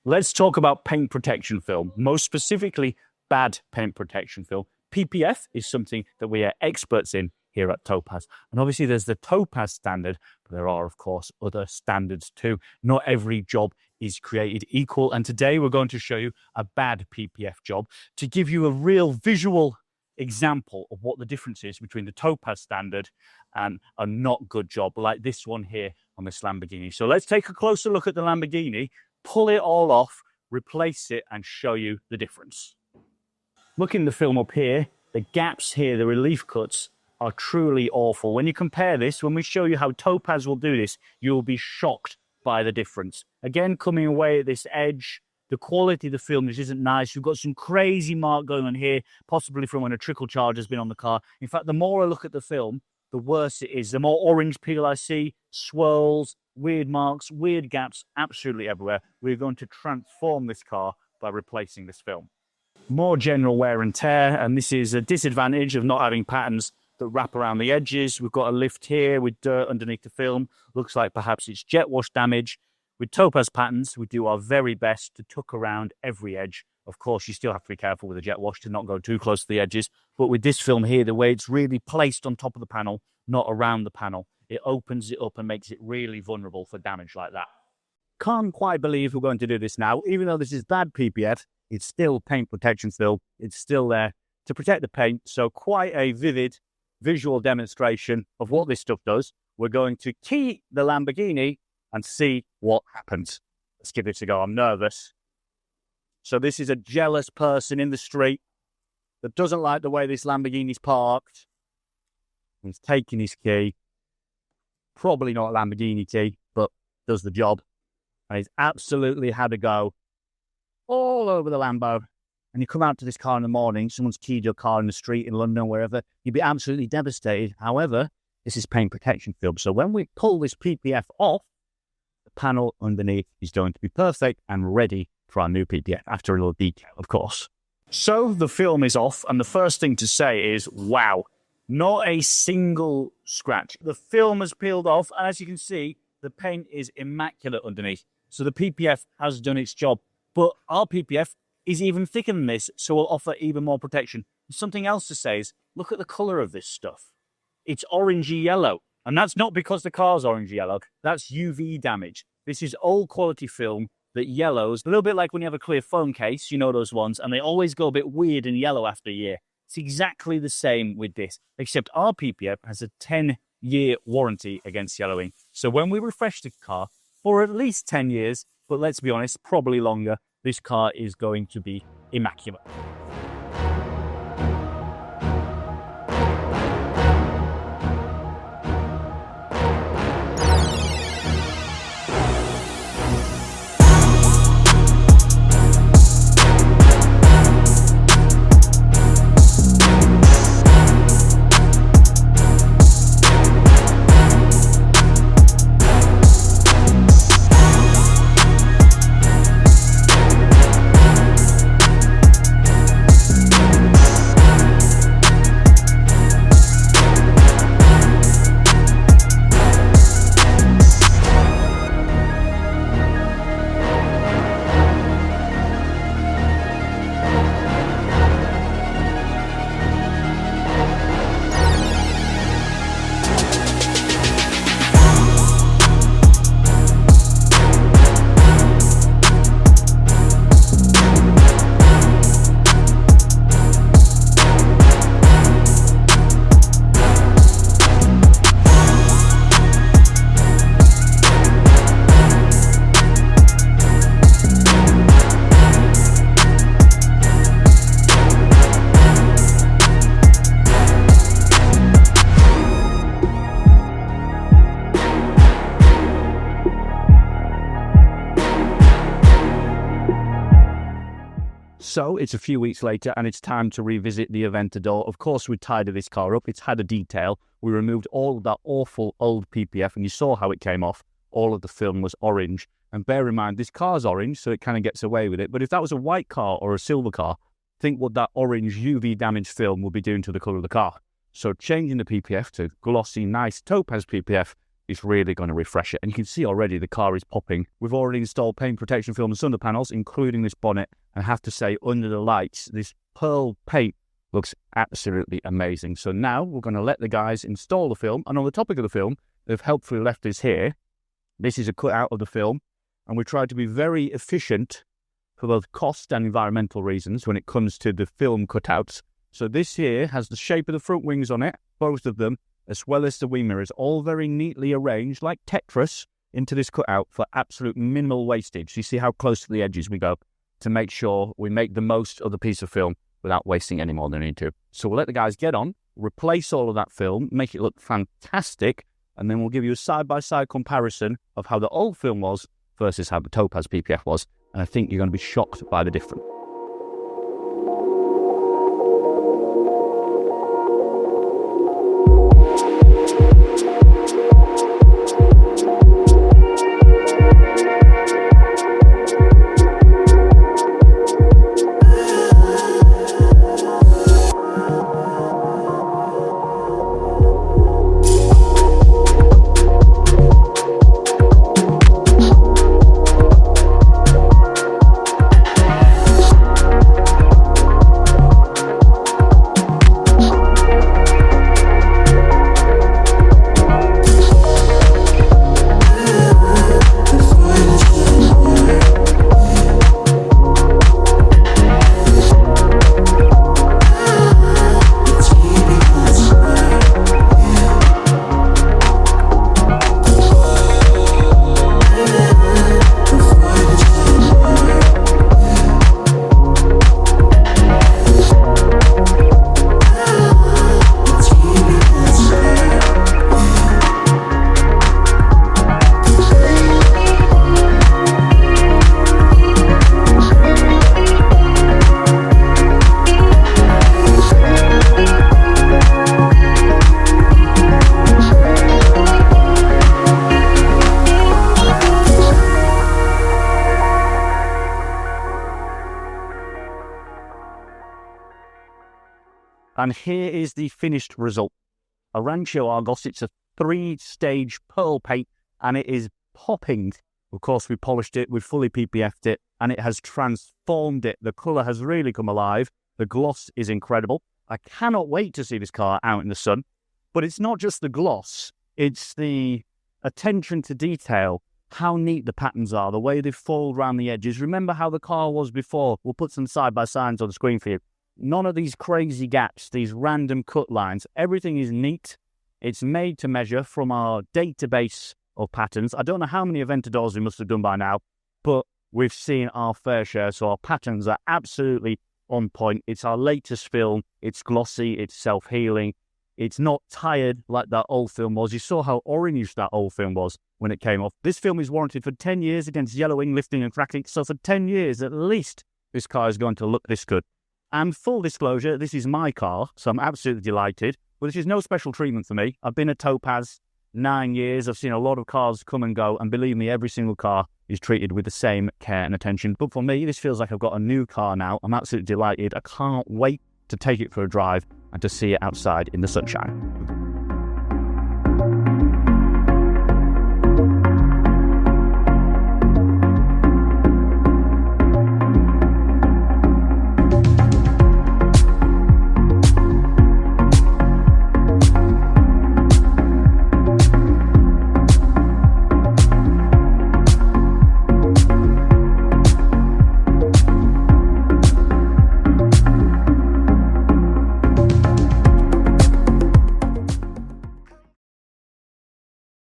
Let's talk about paint protection film, most specifically bad paint protection film. PPF is something that we are experts in here at Topaz. And obviously there's the Topaz standard, but there are, of course, other standards too. Not every job is created equal. And today we're going to show you a bad PPF job to give you a real visual example of what the difference is between the Topaz standard and a not good job like this one here on this Lamborghini. So let's take a closer look at the Lamborghini, pull it all off, replace it, and show you the difference. Look in the film up here, the gaps here, the relief cuts are truly awful. When you compare this, when we show you how Topaz will do this, you will be shocked by the difference. Again, coming away at this edge, the quality of the film just isn't nice. You've got some crazy mark going on here, possibly from when a trickle charge has been on the car. In fact, the more I look at the film, the worse it is. The more orange peel I see, swirls, weird marks, weird gaps, absolutely everywhere. We're going to transform this car by replacing this film. More general wear and tear, and this is a disadvantage of not having patterns that wrap around the edges. We've got a lift here with dirt underneath the film. Looks like perhaps it's jet wash damage. With Topaz patterns, we do our very best to tuck around every edge. Of course, you still have to be careful with the jet wash to not go too close to the edges. But with this film here, the way it's really placed on top of the panel, not around the panel, it opens it up and makes it really vulnerable for damage like that. Can't quite believe we're going to do this now. Even though this is bad PPF, it's still paint protection film. It's still there to protect the paint. So quite a vivid visual demonstration of what this stuff does. We're going to key the Lamborghini and see what happens. Let's give this a go. I'm nervous. So this is a jealous person in the street that doesn't like the way this Lamborghini's parked. He's taking his key. Probably not a Lamborghini key, but does the job. And he's absolutely had a go all over the Lambo. And you come out to this car in the morning, someone's keyed your car in the street in London, wherever, you'd be absolutely devastated. However, this is paint protection film. So when we pull this PPF off, the panel underneath is going to be perfect and ready for our new PPF, after a little detail, of course. So the film is off, and the first thing to say is, wow, not a single scratch. The film has peeled off, and as you can see, the paint is immaculate underneath. So the PPF has done its job, but our PPF is even thicker than this, so we'll offer even more protection. Something else to say is, look at the color of this stuff. It's orangey yellow, and that's not because the car's orangey yellow. That's UV damage. This is old quality film that yellows, a little bit like when you have a clear phone case, you know those ones, and they always go a bit weird and yellow after a year. It's exactly the same with this, except our PPF has a 10-year warranty against yellowing. So when we refresh the car for at least 10 years, but let's be honest, probably longer, this car is going to be immaculate. So it's a few weeks later and it's time to revisit the Aventador. Of course, we tidied this car up. It's had a detail. We removed all of that awful old PPF and you saw how it came off. All of the film was orange. And bear in mind, this car's orange, so it kind of gets away with it. But if that was a white car or a silver car, think what that orange UV damaged film would be doing to the colour of the car. So changing the PPF to glossy, nice Topaz PPF is really going to refresh it. And you can see already the car is popping. We've already installed paint protection film and sunroof panels, including this bonnet. And I have to say, under the lights, this pearl paint looks absolutely amazing. So now we're going to let the guys install the film. And on the topic of the film, they've helpfully left this here. This is a cutout of the film. And we tried to be very efficient for both cost and environmental reasons when it comes to the film cutouts. So this here has the shape of the front wings on it, both of them, as well as the wing mirrors, all very neatly arranged like Tetris into this cutout for absolute minimal wastage. You see how close to the edges we go to make sure we make the most of the piece of film without wasting any more than we need to. So we'll let the guys get on, replace all of that film, make it look fantastic, and then we'll give you a side-by-side comparison of how the old film was versus how the Topaz PPF was, and I think you're going to be shocked by the difference. And here is the finished result. Arancio Argos, it's a 3-stage pearl paint and it is popping. Of course, we polished it, we fully PPF'd it, and it has transformed it. The colour has really come alive. The gloss is incredible. I cannot wait to see this car out in the sun. But it's not just the gloss, it's the attention to detail, how neat the patterns are, the way they fold around the edges. Remember how the car was before. We'll put some side-by-sides on the screen for you. None of these crazy gaps, these random cut lines. Everything is neat. It's made to measure from our database of patterns. I don't know how many Aventadors we must have done by now, but we've seen our fair share. So our patterns are absolutely on point. It's our latest film. It's glossy. It's self-healing. It's not tired like that old film was. You saw how orange that old film was when it came off. This film is warranted for 10 years against yellowing, lifting and cracking. So for 10 years at least, this car is going to look this good. And full disclosure, this is my car, so I'm absolutely delighted. But this is no special treatment for me. I've been at Topaz 9 years. I've seen a lot of cars come and go. And believe me, every single car is treated with the same care and attention. But for me, this feels like I've got a new car now. I'm absolutely delighted. I can't wait to take it for a drive and to see it outside in the sunshine.